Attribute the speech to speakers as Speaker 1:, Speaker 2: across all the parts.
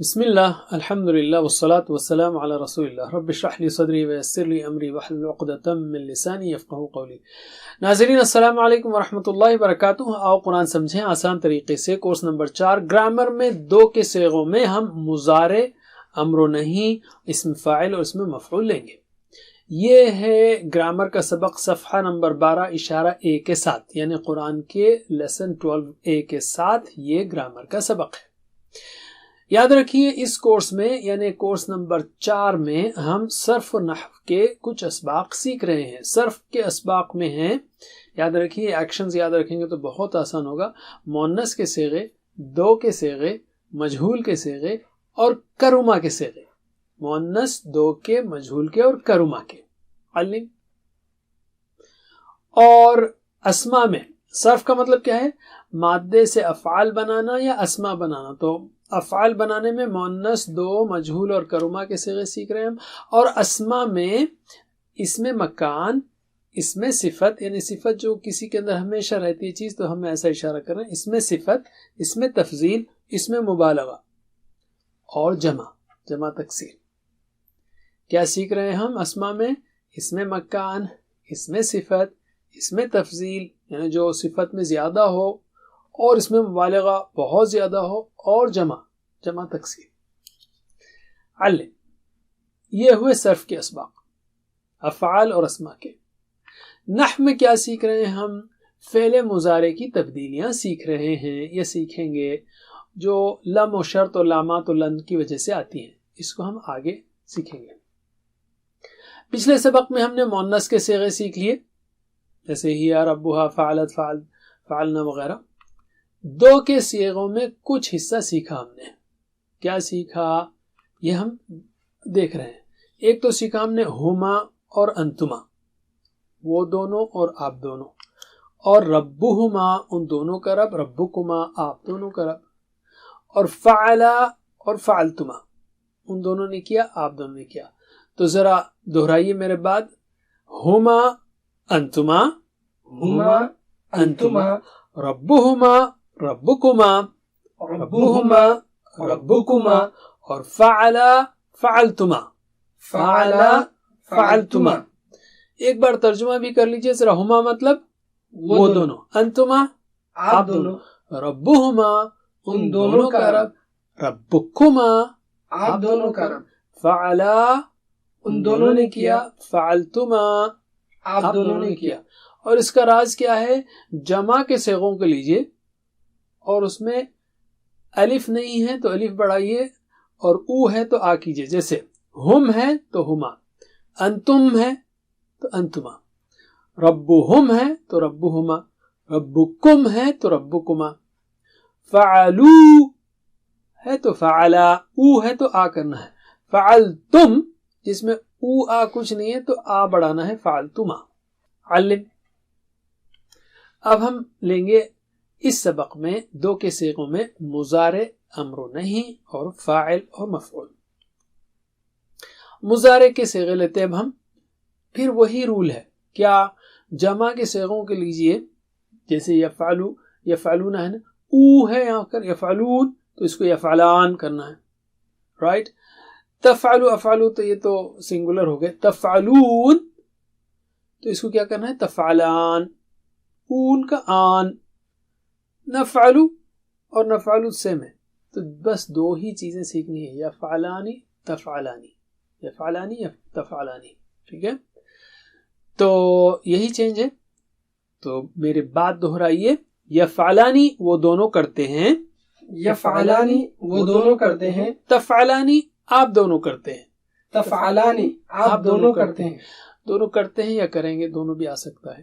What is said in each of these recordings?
Speaker 1: بسم اللہ الحمد للہ والصلاة والسلام علی رسول اللہ رب اشرح لی صدری ویسر لی امری واحلل عقدۃ من لسانی یفقہوا قولی۔ ناظرین السلام علیکم ورحمۃ اللہ وبرکاتہ۔ آؤ قرآن سمجھیں آسان طریقے سے۔ کورس نمبر 4 گرامر میں دو کے صیغوں میں ہم مضارع، امر و نہی، اسم فاعل اور اسم مفعول لیں گے۔ یہ ہے گرامر کا سبق صفحہ نمبر 12 اشارہ A کے ساتھ، یعنی قرآن کے لیسن 12A کے ساتھ یہ گرامر کا سبق ہے۔ یاد رکھیے اس کورس میں یعنی کورس نمبر 4 میں ہم صرف و نحو کے کچھ اسباق سیکھ رہے ہیں۔ صرف کے اسباق میں ہیں، یاد رکھیے، ایکشنز یاد رکھیں گے تو بہت آسان ہوگا۔ مؤنث کے صیغے، دو کے صیغے، مجہول کے صیغے اور کرما کے صیغے۔ مؤنث، دو کے، مجہول کے اور کرما کے۔ علم اور اسما میں صرف کا مطلب کیا ہے؟ مادے سے افعال بنانا یا اسما بنانا۔ تو افعال بنانے میں مؤنث، دو، مجہول اور کرما کے صیغے سیکھ رہے ہیں ہم، اور اسما میں اسم مکان، اسم صفت، یعنی صفت جو کسی کے اندر ہمیشہ رہتی ہے چیز، تو ہم ایسا اشارہ کر رہے ہیں، اسم صفت، اسم تفضیل، اسم مبالغہ اور جمع تکسیر۔ کیا سیکھ رہے ہیں ہم اسما میں؟ اسم مکان، اسم صفت، اسم تفضیل یعنی جو صفت میں زیادہ ہو اور اس میں مبالغہ بہت زیادہ ہو، اور جمع تکسیر۔ علم یہ ہوئے صرف کے اسباق، افعال اور اسما کے۔ نحو میں کیا سیکھ رہے ہیں ہم؟ فعل مضارع کی تبدیلیاں سیکھ رہے ہیں، یہ سیکھیں گے جو لم و شرط و لامات و لن کی وجہ سے آتی ہیں، اس کو ہم آگے سیکھیں گے۔ پچھلے سبق میں ہم نے مؤنث کے صیغے سیکھ لیے، جیسے ہی ربھا، فعلت، فعلنا وغیرہ۔ دو کے صیغوں میں کچھ حصہ سیکھا ہم نے۔ کیا سیکھا یہ ہم دیکھ رہے ہیں۔ ایک تو سیکھا ہم نے ہما اور انتما، وہ دونوں اور آپ دونوں، اور ربہما ان دونوں کا رب، ربکما آپ دونوں کا رب، اور فعلا اور فعلتما ان دونوں نے کیا، آپ دونوں نے کیا۔ تو ذرا دہرائیے میرے بعد، ہما انتما،
Speaker 2: ہما انتما،
Speaker 1: ربہما ربکما، ربہما ربکما، اور فعلا فعلتما، فعلا فعلتما۔ ایک بار ترجمہ بھی کر لیجئے ذرا۔ ہما مطلب وہ دونوں، انتما
Speaker 2: آپ دونوں،
Speaker 1: ربہما ان دونوں کا رب، ربکما
Speaker 2: آپ دونوں کا رب،
Speaker 1: فعلا
Speaker 2: ان دونوں نے کیا،
Speaker 1: فعلتما
Speaker 2: آپ دونوں نے کیا۔
Speaker 1: اور اس کا راز کیا ہے؟ جمع کے صیغوں کو لیجئے اور اس میں الف نہیں ہے تو الف بڑھائیے، اور او ہے تو آ کیجئے۔ جیسے ہم ہے تو ہما، انتم ہے تو انتما، ربہم ہے تو ربہما، ربکم ہے تو ربکما، فعلو ہے تو فعلا، او ہے تو آ کرنا ہے، فعلتم جس میں او آ کچھ نہیں ہے تو آ بڑھانا ہے، فعلتما۔ علم اب ہم لیں گے اس سبق میں دو کے صیغوں میں مضارع، امر و نہی اور فاعل اور مفعول۔ مضارع کے صیغے لیتے اب ہم، پھر وہی رول ہے۔ کیا؟ جمع کے صیغوں کے لیجئے، جیسے یفعلو، یفعلون ہے نا، او ہے یہاں کر، یفعلون تو اس کو یفعلان کرنا ہے، رائٹ۔ تفعلو، افعلو تو یہ تو سنگولر ہو گئے، تفعلون تو اس کو کیا کرنا ہے؟ تفعلان، اون کا آن۔ نفعلو اور نفعلو سیم ہے، تو بس دو ہی چیزیں سیکھنی ہے، یفعلانی تفعلانی، یفعلانی تفعلانی، ٹھیک ہے؟ تو یہی چینج ہے۔ تو میرے بات دہرائیے، یفعلانی وہ دونوں کرتے ہیں،
Speaker 2: یفعلانی وہ دونوں کرتے ہیں،
Speaker 1: تفعلانی آپ دونوں کرتے ہیں،
Speaker 2: تفعلانی آپ دونوں کرتے ہیں۔
Speaker 1: دونوں کرتے ہیں یا کریں گے، دونوں بھی آ سکتا ہے۔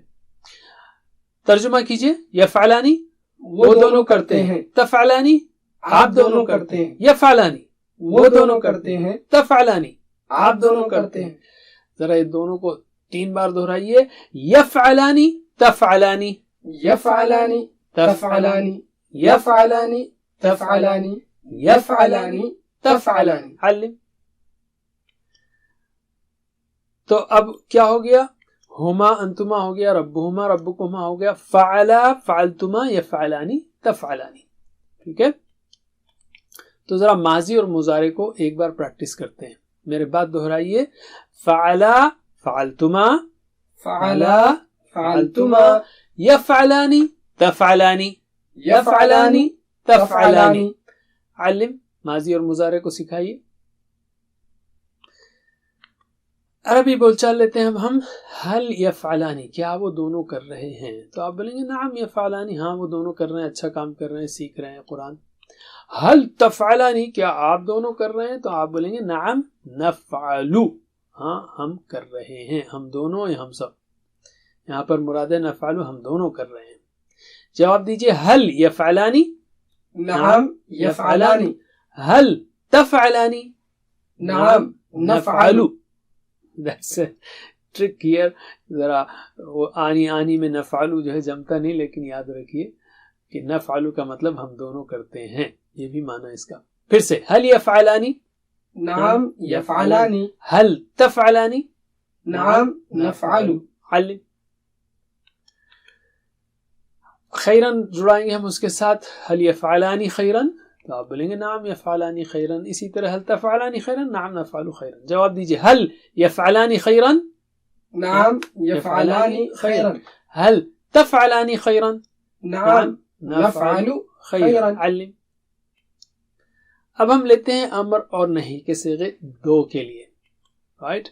Speaker 1: ترجمہ کیجئے، یفعلانی
Speaker 2: وہ دونوں کرتے ہیں،
Speaker 1: تفعلانی
Speaker 2: آپ دونوں کرتے ہیں،
Speaker 1: یفعلانی
Speaker 2: وہ دونوں کرتے ہیں،
Speaker 1: تفعلانی
Speaker 2: آپ دونوں کرتے ہیں۔
Speaker 1: ذرا یہ دونوں کو 3 بار دہرائیے، یفعلانی تفعلانی،
Speaker 2: یفعلانی تفعلانی، یفعلانی تفعلانی، یفعلانی تفعلانی۔
Speaker 1: علم تو اب کیا ہو گیا؟ ہما انتما ہو گیا، ربہما ربکما ہو گیا، فعلا فعلتما یفعلانی تفعلانی، ٹھیک ہے؟ تو ذرا ماضی اور مضارع کو ایک بار پریکٹس کرتے ہیں. میرے بات دہرائیے. فعلا فعلتما،
Speaker 2: فعلا فعلتما،
Speaker 1: یفعلانی تفعلانی،
Speaker 2: یفعلانی تفعلانی.
Speaker 1: علم، ماضی اور مضارع کو سکھائیے. عربی بول چال لیتے ہیں اب ہم. حل یفعلانی، کیا وہ دونوں کر رہے ہیں؟ تو آپ بولیں گے نعم یفعلانی، ہاں وہ دونوں کر رہے ہیں، اچھا کام کر رہے ہیں، سیکھ رہے ہیں قرآن. حل تفعلانی، کیا آپ دونوں کر رہے ہیں؟ تو آپ بولیں گے نعم نفعلو، ہاں ہم کر رہے ہیں، ہم دونوں یا ہم سب. یہاں پر مراد ہے نفعلو، ہم دونوں کر رہے ہیں. جواب دیجئے. حل یفعلانی،
Speaker 2: نعم یفعلانی.
Speaker 1: حل تفعلانی،
Speaker 2: نعم نفعلو.
Speaker 1: That's a trick here. ذرا وہ آنی میں نفعلو جو ہے جمتا نہیں، لیکن یاد رکھیے کہ نفعلو کا مطلب ہم دونوں کرتے ہیں، یہ بھی معنی اس کا. پھر سے حل یفعلانی،
Speaker 2: نعم یفعلانی.
Speaker 1: حل تفعلانی،
Speaker 2: نعم نفعلو.
Speaker 1: علم. خیرن جڑائیں گے ہم اس کے ساتھ. حل یفعلانی خیرن، تو آپ بولیں گے نعم یفعلانی خیرن. اسی طرح حل تفعلانی خیرن، نعم نفعل خیرن. جواب دیجئے. حل یفعلانی خیرن،
Speaker 2: نعم یفعلانی خیرن.
Speaker 1: حل تفعلانی خیرن،
Speaker 2: نعم نفعل خیرن.
Speaker 1: علم. اب ہم لیتے ہیں امر اور نہیں کے صیغے دو کے لیے، رائٹ؟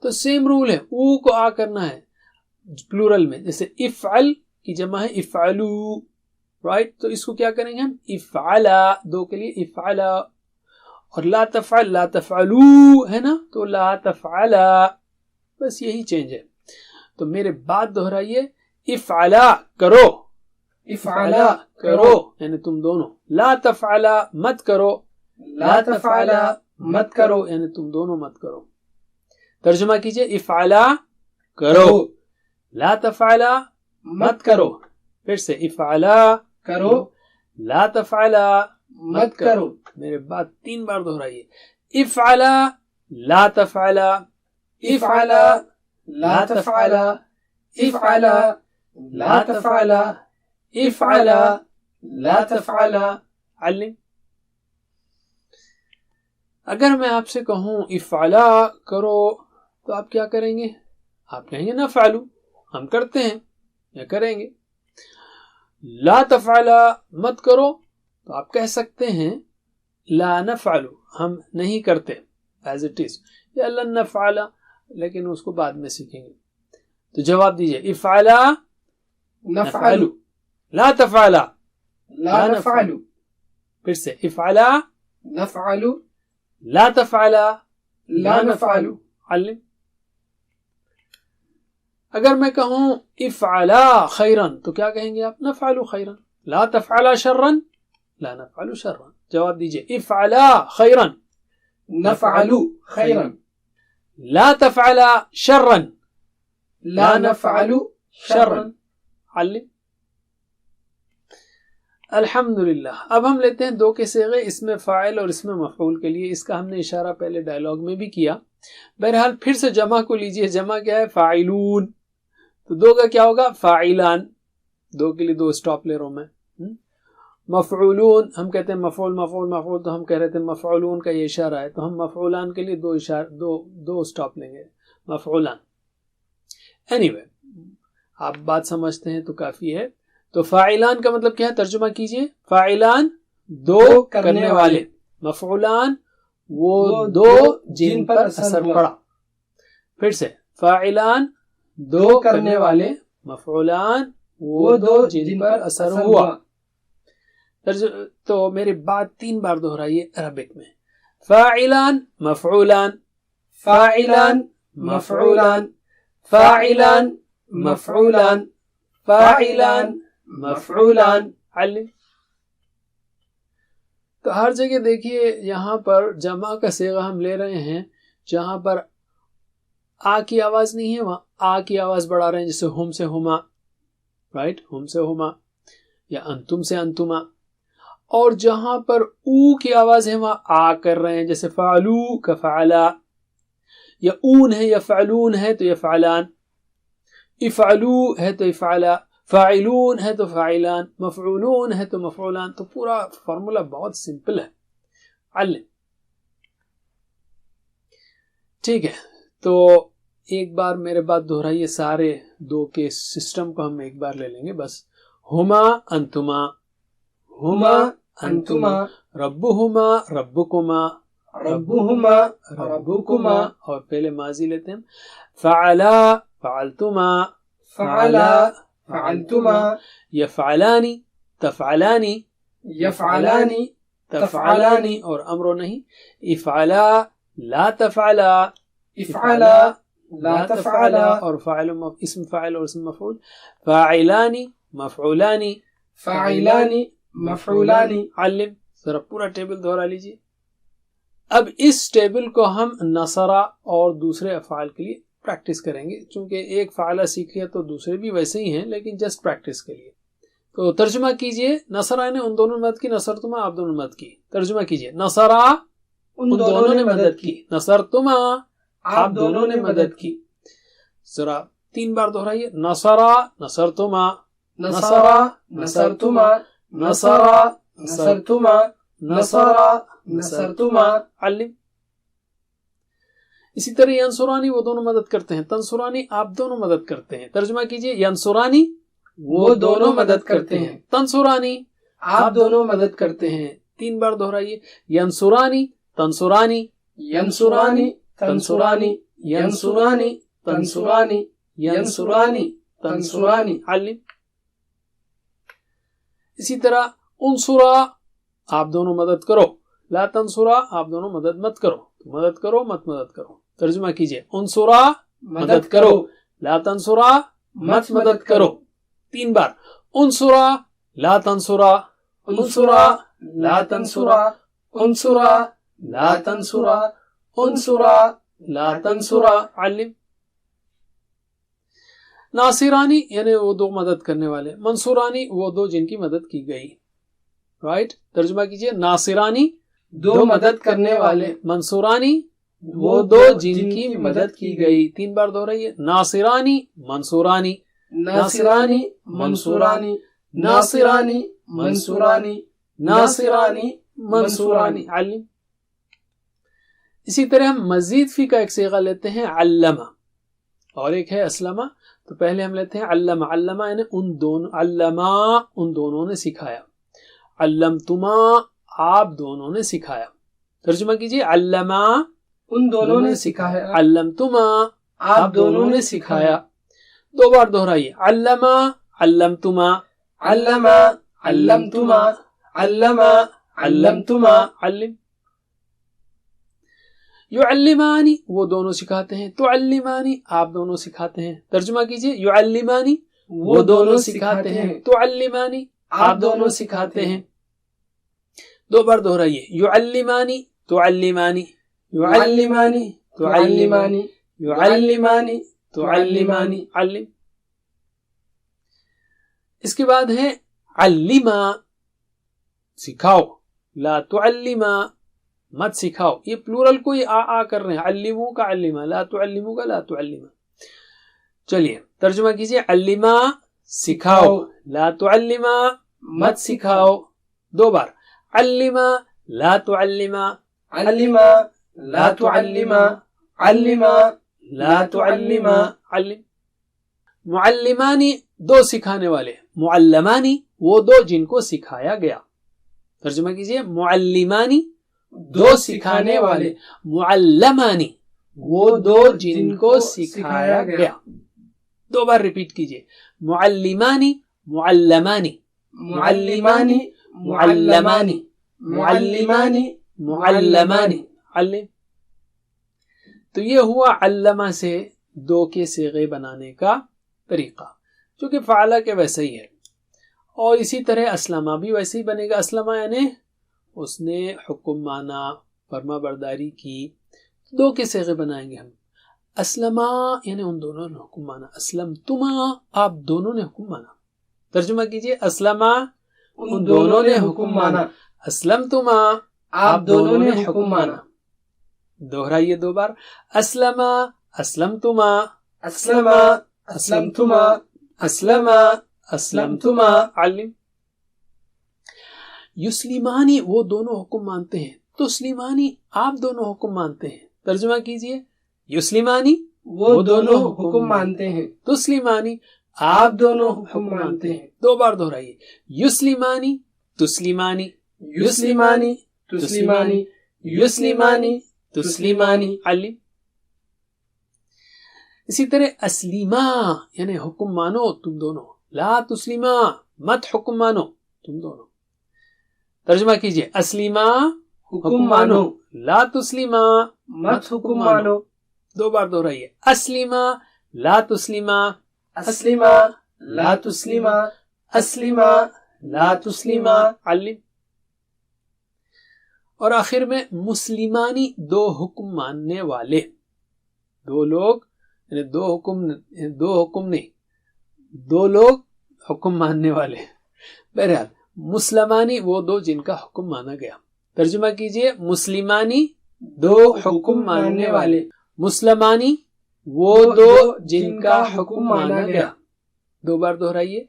Speaker 1: تو سیم رول ہے، او کو آ کرنا ہے پلورل میں. جیسے افعل کی جمع ہے افعلو، رائٹ؟ تو اس کو کیا کریں گے ہم؟ افعلا، دو کے لیے افعلا. اور لا تفعل لا تفعلو ہے نا، تو لا تفعلا، بس یہی چینج ہے. تو میرے بات دہرائیے. افعلا کرو،
Speaker 2: افعلا
Speaker 1: کرو یعنی تم دونوں. لا تفعلا مت کرو،
Speaker 2: لا تفعلا مت کرو،
Speaker 1: یعنی تم دونوں مت کرو. ترجمہ کیجئے. افعلا کرو، لا تفعلا مت کرو. پھر سے افعلا
Speaker 2: کرو،
Speaker 1: لا تفعلا
Speaker 2: مت کرو.
Speaker 1: میرے بات 3 بار دہرائیے. افعلا لا تفعلا،
Speaker 2: افعلا لا تفعلا، افعلا لا تفعلا، افعلا لا تفعلا.
Speaker 1: علم. اگر میں آپ سے کہوں افعلا کرو تو آپ کیا کریں گے؟ آپ کہیں گے نفعلو، ہم کرتے ہیں یا کریں گے. لا تفعلا مت کرو تو آپ کہہ سکتے ہیں لا نفعلو، ہم نہیں کرتے ایز اٹ از، یا لن نفعلا، لیکن اس کو بعد میں سیکھیں گے. تو جواب دیجئے. افعلا
Speaker 2: نفعلو،
Speaker 1: لا تفعلا
Speaker 2: لا نفعلو.
Speaker 1: پھر سے. افعلا
Speaker 2: نفعلو،
Speaker 1: لا تفعلا
Speaker 2: لا نفعلو.
Speaker 1: علم. اگر میں کہوں افعلا خیرن تو کیا کہیں گے آپ؟ نفعل خیرن. لا تفعلا شرن، لا نفعل شرن. جواب دیجئے. افعلا خیرن،
Speaker 2: نفعلو خیرن.
Speaker 1: لا تفعلا شرن،
Speaker 2: لا نفعلو شرن.
Speaker 1: علم. الحمدللہ. اب ہم لیتے ہیں دو کے صیغے اسم فاعل اور اسم مفعول کے لیے. اس کا ہم نے اشارہ پہلے ڈائلاگ میں بھی کیا. بہرحال پھر سے جمع کو لیجئے. جمع کیا ہے؟ فاعلون. تو دو کا کیا ہوگا؟ فاعلان. دو کے لیے 2 اسٹاپ لے رہا ہوں میں. مفعولون، ہم کہتے ہیں مفعول مفعول مفعول، تو ہم کہہ رہے تھے مفعولون کا یہ اشارہ ہے، تو ہم مفعولان کے لیے 2 اسٹاپ لیں گے. مفعولان. اینی آپ بات سمجھتے ہیں تو کافی ہے. تو فاعلان کا مطلب کیا ہے؟ ترجمہ کیجئے. فاعلان 2 کرنے والے، مفعولان وہ 2 جن پر اثر پڑا. پھر سے. فاعلان 2 کرنے والے، مفعولان وہ 2 جن پر اثر ہوا. تو میری بات 3 بار دہرائیے عربک میں. فاعلان مفعولان،
Speaker 2: فاعلان مفعولان، فاعلان مفعولان، فاعلان مفعولان.
Speaker 1: علم. تو ہر جگہ دیکھیے یہاں پر جمع کا صیغہ ہم لے رہے ہیں، جہاں پر آ کی آواز نہیں ہے وہاں آ کی آواز بڑھا رہے ہیں، جیسے ہم سے ہما، رائٹ؟ ہم سے ہما، یا انتم سے انتما. اور جہاں پر او کی آواز ہے وہاں آ کر رہے ہیں، جیسے فعلو کا فعلا، یا اون ہے یا فعلون ہے تو یفعلان، افعلو ہے تو افعلا، فاعلون ہے تو فاعلان، مفعولون ہے تو مفعولان. تو پورا فارمولا بہت سمپل ہے. علم. ٹھیک ہے, تو ایک بار میرے بات دہرائیے, سارے دو کے سسٹم کو ہم ایک بار لے لیں گے بس. ہما انتما,
Speaker 2: ہما انتما,
Speaker 1: ربہما ربکما,
Speaker 2: ربہما ربکما,
Speaker 1: اور پہلے ماضی لیتے ہیں. فعلا فعلتما,
Speaker 2: فعلا فعلتما,
Speaker 1: یفعلانی تفعلانی,
Speaker 2: یفعلانی تفعلانی,
Speaker 1: اور امر نہیں. افعلا لا تفعلا,
Speaker 2: افعلا لا تفعلا,
Speaker 1: اور فاعل اسم فاعل اور اسم مفعول. فاعلانی مفعولانی,
Speaker 2: فاعلانی مفعولانی.
Speaker 1: علم. ذرا پورا ٹیبل دہرا لیجیے. اب اس ٹیبل کو ہم نصرہ اور دوسرے افعال کے لیے پریکٹس کریں گے, چونکہ ایک فعلہ سیکھ لیا تو دوسرے بھی ویسے ہی ہیں, لیکن جسٹ پریکٹس کے لیے. تو ترجمہ کیجئے. نصرہ نے ان دونوں نے مدد کی, نصرتما آپ دونوں نے مدد کی. ترجمہ کیجئے. نصرہ ان دونوں نے مدد کی, نصرتما آپ دونوں نے مدد کی. ذرا 3 بار دہرائیے. نصرہ نصرتما,
Speaker 2: نصرہ نصرتما, نصرہ نصرتما, نصرہ نصرتما.
Speaker 1: علم. اسی طرح ینصرانی وہ دونوں مدد کرتے ہیں, تنصرانی آپ دونوں مدد کرتے ہیں. ترجمہ کیجئے. ینصرانی
Speaker 2: وہ دونوں مدد کرتے ہیں,
Speaker 1: تنصرانی
Speaker 2: آپ دونوں مدد کرتے ہیں.
Speaker 1: 3 بار دہرائیے. ینصرانی تنصرانی,
Speaker 2: ینصرانی تنصرانی, ینصرانی تنصرانی, ینصرانی تنصرانی.
Speaker 1: علم. اسی طرح انصرا آپ دونوں مدد کرو, لا تنصرا آپ دونوں مدد مت کرو. مدد کرو مت مدد کرو. ترجمہ کیجئے. انصرا مدد کرو, لا تنصرا مت مدد کرو. 3 بار. انصرا لا تنصرا, انصرا
Speaker 2: لا تنصرا, انصرا لا تنصرا, انصرا
Speaker 1: لا تنصرا. علم. ناصرانی یعنی وہ دو مدد کرنے والے, منصورانی وہ دو جن کی مدد کی گئی. رائٹ. ترجمہ کیجئے. ناصرانی
Speaker 2: دو مدد کرنے والے,
Speaker 1: منصورانی وہ دو جن کی مدد کی گئی. 3 بار دہرائیے. ناصرانی منصورانی,
Speaker 2: ناصرانی منصورانی, ناصرانی منصورانی, ناصرانی منصورانی.
Speaker 1: علم. اسی طرح ہم مزید فی کا ایک صیغہ لیتے ہیں علمہ, اور ایک ہے اسلمہ. تو پہلے ہم لیتے ہیں علمہ. علمہ یعنی ان دونوں, علمہ ان دونوں نے سکھایا. علمتما آپ دونوں نے سکھایا. ترجمہ کیجئے. علمہ
Speaker 2: ان دونوں نے سکھایا,
Speaker 1: علمتما
Speaker 2: آپ دونوں نے سکھایا.
Speaker 1: 2 بار دہرائیے. علمہ علمتما,
Speaker 2: علمہ علمتما, علمہ علمتما.
Speaker 1: علم. یعلمانی وہ دونوں سکھاتے ہیں, تعلمانی آپ دونوں سکھاتے ہیں. ترجمہ کیجئے. یعلمانی وہ دونوں سکھاتے ہیں, تعلمانی آپ دونوں سکھاتے ہیں. 2 بار دہرائیے. یعلمانی تعلمانی,
Speaker 2: یعلمانی تعلمانی, یعلمانی تعلمانی.
Speaker 1: علم. اس کے بعد ہے علما سکھاؤ, لا تعلما مت سکھاؤ. یہ پلورل کو یہ آ کر رہے ہیں. علمو کا علما, لا تعلمو کا لا تعلما. چلیے ترجمہ کیجئے. علما سکھاؤ, لا تعلما مت سکھاؤ. 2 بار. علما لا تعلما,
Speaker 2: علما لا تعلما, علما لا تعلما.
Speaker 1: علم. معلمانی 2 سکھانے والے, معلمانی وہ 2 جن کو سکھایا گیا. ترجمہ کیجئے. معلمانی 2 سکھانے والے, معلمانی وہ 2 جن کو سکھایا گیا. 2 بار ریپیٹ کیجئے. معلمانی معلمانی,
Speaker 2: معلمانی معلمانی, معلمانی معلمانی.
Speaker 1: علم. تو یہ ہوا علمہ سے 2 کے صیغے بنانے کا طریقہ, جو کہ فعلہ کے ویسے ہی ہے. اور اسی طرح اسلمہ بھی ویسے ہی بنے گا. اسلمہ یعنی اس نے حکم مانا, فرما برداری کی. 2 کے صیغے بنائیں گے ہم. اسلمہ یعنی ان دونوں نے حکم مانا, اسلمتما آپ دونوں نے حکم مانا. ترجمہ کیجئے. اسلمہ
Speaker 2: ان دونوں نے حکم مانا,
Speaker 1: اسلمتما
Speaker 2: آپ دونوں نے حکم مانا.
Speaker 1: دہرائیے 2 بار. اسلمہ اسلمتما,
Speaker 2: اسلمہ اسلمتما, اسلمہ اسلمتما.
Speaker 1: علم. یسلمانی وہ دونوں حکم مانتے ہیں, تسلیمانی آپ دونوں حکم مانتے ہیں. ترجمہ کیجئے. یسلیمانی
Speaker 2: وہ دونوں حکم مانتے ہیں.
Speaker 1: تسلیمانی
Speaker 2: آپ دونوں حکم مانتے ہیں.
Speaker 1: 2 بار دہرائیے. یسلیمانی تسلیمانی
Speaker 2: یسلیمانی تسلیمانی یسلیمانی تسلیمانی.
Speaker 1: علم. اسی طرح اسلیما یعنی حکم مانو تم دونوں. لا تسلیما مت حکم مانو تم دونوں. ترجمہ کیجئے. اسلیما
Speaker 2: حکم مانو
Speaker 1: لا تسلیما
Speaker 2: مت حکم مانو.
Speaker 1: 2 بار دہرائیے. اسلیما لا تسلیما
Speaker 2: اسلیما لا تسلیما اسلیما لا تسلیما.
Speaker 1: علم. اور آخر میں مسلمانی 2 حکم ماننے والے. 2 لوگ یعنی 2 حکم نہیں 2 لوگ حکم ماننے والے. بہرحال مسلمانی وہ 2 جن کا حکم مانا گیا. ترجمہ کیجئے. مسلمانی 2 حکم ماننے والے. مسلمانی وہ 2 جن کا حکم مانا گیا. 2 بار دہرائیے.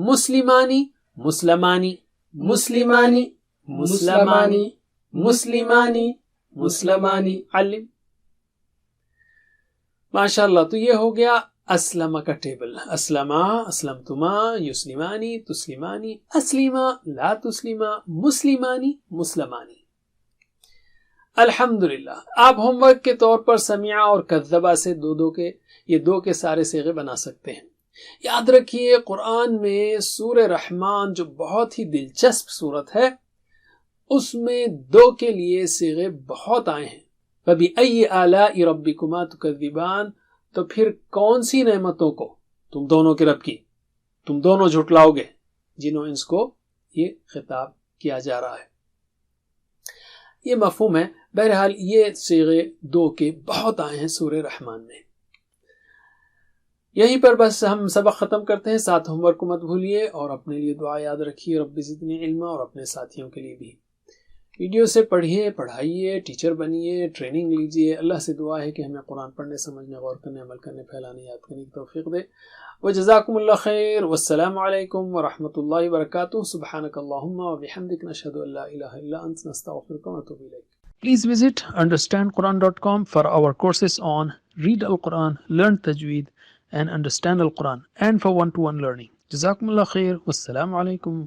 Speaker 1: مسلمانی مسلمانی
Speaker 2: مسلمانی
Speaker 1: مسلمانی
Speaker 2: مسلمانی
Speaker 1: مسلمانی. علم. ماشاء اللہ. تو یہ ہو گیا اسلمہ کا ٹیبل. اسلمہ اسلمتما یسلمانی تسلیمانی اسلیما لا تسلیما مسلمانی مسلمانی. الحمدللہ. آپ ہوم ورک کے طور پر سمیعہ اور کذبہ سے 2 کے سارے صیغے بنا سکتے ہیں. یاد رکھیے قرآن میں سورہ رحمان جو بہت ہی دلچسپ سورت ہے اس میں 2 کے لیے صیغے بہت آئے ہیں. فَبِأَيِّ آلَاءِ رَبِّكُمَا تُكَذِّبَانِ. تو پھر کون سی نعمتوں کو تم دونوں کے رب کی تم دونوں جھٹلاؤ گے. جنوں انس کو یہ خطاب کیا جا رہا ہے. یہ مفہوم ہے. بہرحال یہ صیغے 2 کے بہت آئے ہیں سورہ رحمان میں. یہیں پر بس ہم سبق ختم کرتے ہیں. ساتھ ہوم ورک کو مت بھولیے اور اپنے لیے دعا یاد رکھیے. رب زدنی علما. اور اپنے ساتھیوں کے لیے بھی. ویڈیو سے پڑھیے پڑھائیے ٹیچر بنیے ٹریننگ لیجیے. اللہ سے دعا ہے کہ ہمیں قرآن پڑھنے سمجھنے غور کرنے عمل کرنے پھیلانے یاد کرنے کی توفیق دے. وجزاکم اللہ خیر. والسلام علیکم ورحمۃ اللہ وبرکاتہ. سبحانک اللہم وبحمدک نشہد ان لا الہ الا انت نستغفرک ونتوب الیک. Please visit understandquran.com for our courses on Read Al-Quran, Learn Tajweed and Understand Al-Quran and for one-to-one learning. Jazakumullah khair. Wassalamu alaikum.